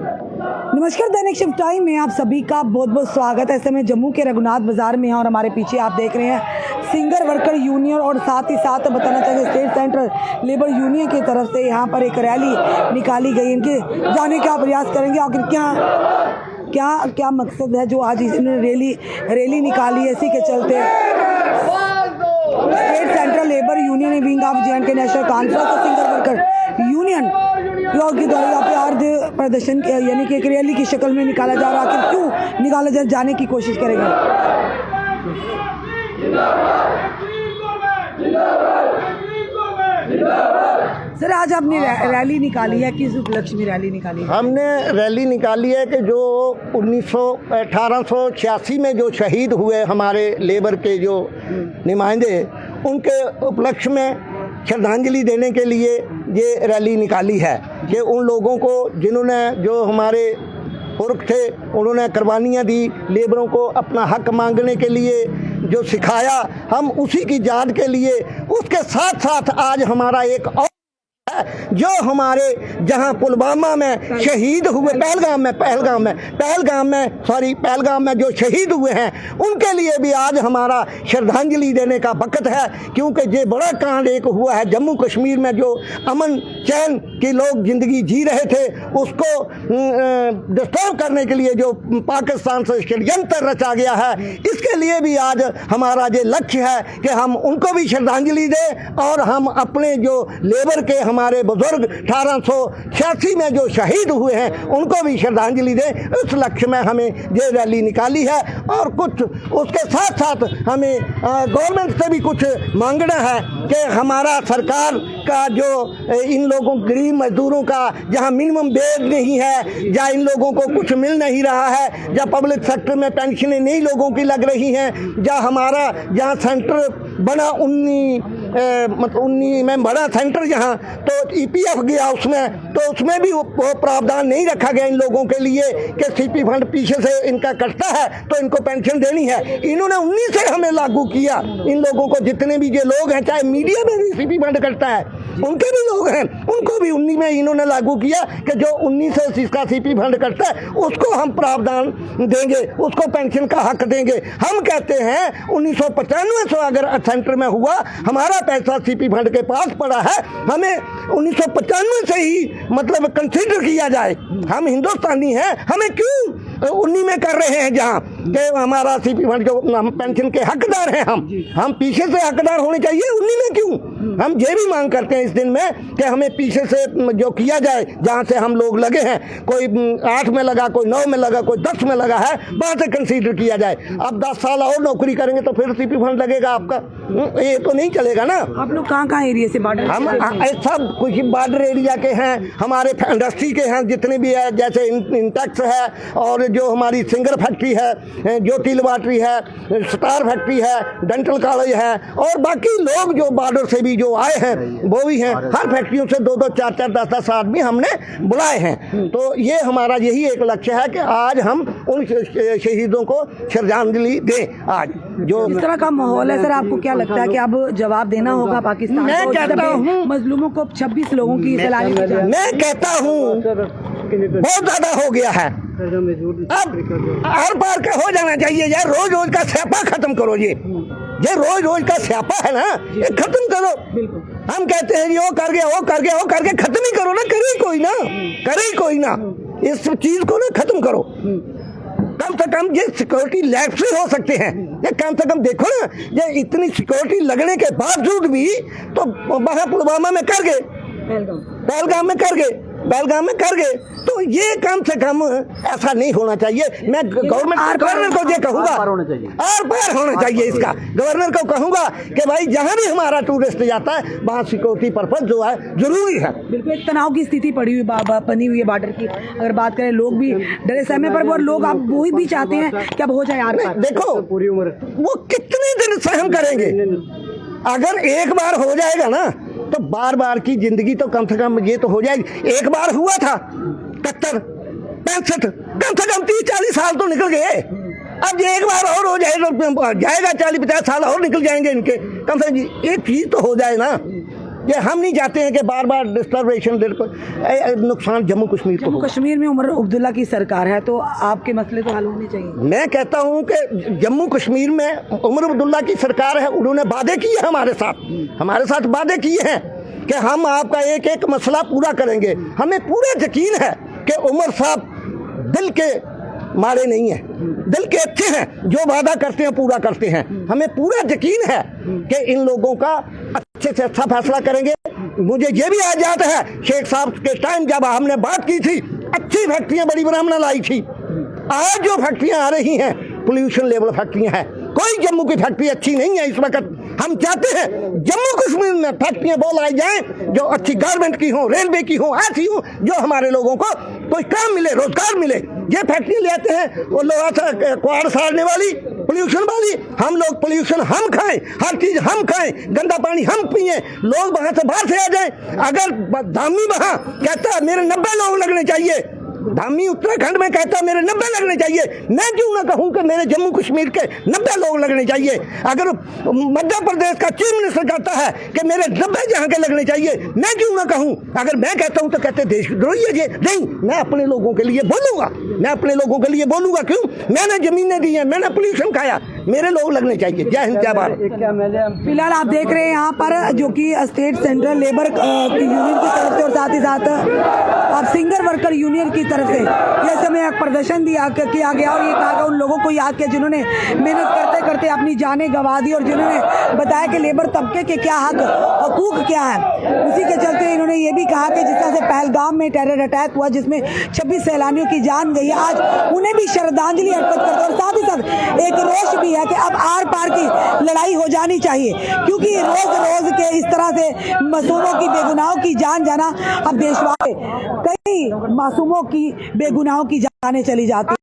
नमस्कार, दैनिक shift time में आप सभी का बहुत बहुत स्वागत है। ऐसे में जम्मू के रघुनाथ बाजार में हैं और हमारे पीछे आप देख रहे हैं सिंगर वर्कर यूनियन और साथ ही साथ बताना चाहेंगे स्टेट सेंट्रल लेबर यूनियन की तरफ से यहाँ पर एक रैली निकाली गई। इनके जाने का प्रयास करेंगे आखिर क्या मकसद है जो आज इन्होंने रैली निकाली है। इसी के चलते state central labour union wing of जे&के national conference और सिंगर वर्कर यूनियन के द्वारा यहाँ पे आज प्रदर्शन यानी कि एक रैली की शक्ल में निकाला जा रहा है। आखिर क्यों निकाला जाने की कोशिश करेंगे। सर, आज आपने रैली निकाली है, किस उपलक्ष्य में रैली निकाली है? हमने रैली निकाली है कि जो 1886 में जो शहीद हुए हमारे लेबर के जो नुमाइंदे, उनके उपलक्ष्य में श्रद्धांजलि देने के लिए ये रैली निकाली है कि उन लोगों को जिन्होंने जो हमारे पुरख थे उन्होंने कुर्बानियाँ दी, लेबरों को अपना हक मांगने के लिए जो सिखाया, हम उसी की याद के लिए उसके साथ साथ आज हमारा एक और जो हमारे जहां पुलवामा में शहीद हुए पहलगाम में जो शहीद हुए हैं उनके लिए भी आज हमारा श्रद्धांजलि देने का वक्त है। क्योंकि ये बड़ा कांड एक हुआ है जम्मू कश्मीर में, जो अमन चैन की लोग जिंदगी जी रहे थे उसको डिस्टर्ब करने के लिए जो पाकिस्तान से षड्यंत्र रचा गया है, इसके लिए भी आज हमारा ये लक्ष्य है कि हम उनको भी श्रद्धांजलि दें और हम अपने जो लेबर के हमारे बुजुर्ग 1886 में जो शहीद हुए हैं उनको भी श्रद्धांजलि दें। इस लक्ष्य में हमें ये रैली निकाली है और कुछ उसके साथ साथ हमें गवर्नमेंट से भी कुछ मांगना है कि हमारा सरकार का जो इन लोगों गरीब मजदूरों का जहां मिनिमम वेज नहीं है, जहां इन लोगों को कुछ मिल नहीं रहा है, जहां पब्लिक सेक्टर में पेंशनें नहीं लोगों की लग रही हैं, जहां सेंटर बना 19 में बड़ा सेंटर जहां तो ईपीएफ गया उसमें भी वो प्रावधान नहीं रखा गया इन लोगों के लिए कि सीपी फंड पीछे से इनका कटता है तो इनको पेंशन देनी है। इन्होंने 19 से हमें लागू किया। इन लोगों को जितने भी ये लोग हैं, चाहे मीडिया में भी सीपी फंड कटता है, उनके भी लोग हैं, उनको भी 19 में इन्होंने लागू किया कि जो 19 से जिसका सीपी फंड कटता है उसको हम प्रावधान देंगे, उसको पेंशन का हक देंगे। हम कहते हैं 1995 से अगर सेंटर में हुआ, हमारा पैसा सीपी फंड के पास पड़ा है, हमें 1995 से ही मतलब कंसीडर किया जाए। हम हिंदुस्तानी हैं, हमें क्यों 19 में कर रहे हैं जहाँ कि हमारा सीपी फंड जो हम पेंशन के हकदार हैं, हम पीछे से हकदार होने चाहिए, 19 में क्यों? हम ये भी मांग करते हैं इस दिन में कि हमें पीछे से जो किया जाए, जहाँ से हम लोग लगे हैं, कोई 8 में लगा, कोई 9 में लगा, कोई 10 में लगा है, वहाँ से कंसीडर किया जाए। अब 10 साल और नौकरी करेंगे तो फिर सीपी फंड लगेगा आपका, ये तो नहीं चलेगा ना। आप लोग कहाँ एरिया से बार्डर? हम सब कुछ बार्डर एरिया के हैं, हमारे इंडस्ट्री के हैं जितने भी है, जैसे इंटेक्स है और जो हमारी सिंगर फैक्ट्री है, ज्योति लैबोरेटरी है, स्टार फैक्ट्री है, डेंटल कॉलेज है और बाकी लोग जो बॉर्डर से भी जो आए हैं वो भी हैं। हर फैक्ट्रियों से 2-2, 4-4, 10-10 आदमी हमने बुलाए हैं। तो ये हमारा यही एक लक्ष्य है कि आज हम उन शहीदों को श्रद्धांजलि दें। आज जो इस तरह का माहौल है सर, आपको क्या लगता है कि अब जवाब देना होगा पाकिस्तान? मैं कहता हूँ मजलूमों को 26 लोगों की सलामी, मैं कहता हूँ बहुत ज्यादा हो गया है, अब हर बार का हो जाना चाहिए यार। रोज रोज का स्यापा खत्म करो, ये रोज रोज का स्यापा है ना, ये खत्म करो। हम कहते हैं वो कर गया खत्म ही करो ना, करे कोई ना इस चीज को ना खत्म करो। कम से कम ये सिक्योरिटी लैप्स हो सकते हैं, ये कम से कम देखो ना, ये इतनी सिक्योरिटी लगने के बावजूद भी तो वहाँ पुलवामा में कर गए, पहलगाम में कर गए, तो ये कम से कम ऐसा नहीं होना चाहिए। मैं गवर्नर को ये कहूँगा, आर पार होना चाहिए इसका। गवर्नर को कहूँगा कि भाई जहाँ भी हमारा टूरिस्ट जाता है वहाँ सिक्योरिटी पर्पज जो है जरूरी है। बिल्कुल, एक तनाव की स्थिति बनी हुई है बॉर्डर की। अगर बात करें, लोग भी डरे सहमे पर, वो लोग आप वही भी चाहते हैं कि अब हो जाए आर पार। देखो वो कितने दिन सहन करेंगे, अगर एक बार हो जाएगा ना तो बार बार की जिंदगी तो कम से कम ये तो हो जाएगी। एक बार हुआ था 71, 65, कम से कम 30-40 साल तो निकल गए। अब ये एक बार और हो जाए तो जाएगा, 40-50 साल और निकल जाएंगे इनके, कम से कम एक चीज तो हो जाए ना। ये हम नहीं चाहते हैं कि बार बार डिस्टर्बेशन नुकसान जम्मू कश्मीर को जम्मू हो। कश्मीर में उमर अब्दुल्ला की सरकार है तो आपके मसले तो हल होने चाहिए। मैं कहता हूं कि जम्मू कश्मीर में उमर अब्दुल्ला की सरकार है, उन्होंने वादे किए हैं हमारे साथ वादे किए हैं कि हम आपका एक एक मसला पूरा करेंगे। हमें पूरा यकीन है कि उमर साहब दिल के मारे नहीं हैं, दिल के अच्छे हैं, जो वादा करते हैं पूरा करते हैं। हमें पूरा यकीन है कि इन लोगों का अच्छे से अच्छा फैसला करेंगे। मुझे ये भी याद आता है शेख साहब के टाइम जब हमने बात की थी, अच्छी फैक्ट्रियां बड़ी ब्राह्मणा लाई थी। आज जो फैक्ट्रियां आ रही हैं पोल्यूशन लेवल फैक्ट्रियां हैं, कोई जम्मू की फैक्ट्री अच्छी नहीं है इस वक्त। हम चाहते हैं जम्मू कश्मीर में फैक्ट्रियां वो लाई जाएं जो अच्छी गारमेंट की हो, रेलवे की हो, ऐसी हो जो हमारे लोगों को कोई काम मिले, रोजगार मिले। ये फैक्ट्री ले आते हैं वो लोहा सा कुआड़ साड़ने वाली, पोल्यूशन वाली। हम लोग पोल्यूशन हम खाएं, हर चीज हम खाएं, गंदा पानी हम पिए, लोग वहां से बाहर से आ जाएं। अगर धामी वहां कहता है मेरे 90 लोग लगने चाहिए, धामी उत्तराखंड में कहता है मेरे 90 लगने चाहिए, मैं क्यों ना कहूं कि मेरे जम्मू कश्मीर के 90 लोग लगने चाहिए। अगर मध्य प्रदेश का चीफ मिनिस्टर कहता है कि मेरे 90 जहां के लगने चाहिए, मैं क्यों ना कहूं। अगर मैं कहता हूं तो कहते देशद्रोही है। नहीं, मैं अपने लोगों के लिए बोलूंगा, मैं अपने लोगों के लिए बोलूंगा। क्यों? मैंने जमीनें दी हैं, मैंने पोल्यूशन खाया, मेरे लोग लगने चाहिए। जय हिंद, जय भारत। फिलहाल आप देख रहे हैं यहाँ पर जो कि स्टेट सेंट्रल लेबर यूनियन की तरफ से और साथ ही साथ अब सिंगर वर्कर यूनियन की तरफ से यह समय एक प्रदर्शन किया गया और ये कहा गया उन लोगों को याद किया जिन्होंने मेहनत करते करते अपनी जानें गंवा दी और जिन्होंने बताया कि लेबर तबके के क्या हक हकूक क्या है। उसी के चलते इन्होंने ये भी कहा कि जिस तरह से पहलगाम में टेरर अटैक हुआ जिसमें 26 सैलानियों की जान गई, आज उन्हें भी श्रद्धांजलि अर्पित करते और साथ ही साथ एक रोष भी है कि अब आर पार की लड़ाई हो जानी चाहिए, क्योंकि रोज रोज के इस तरह से मासूमों की बेगुनाहों की जान जाना अब देशवासी कई मासूमों की बेगुनाहों की जानें चली जाती।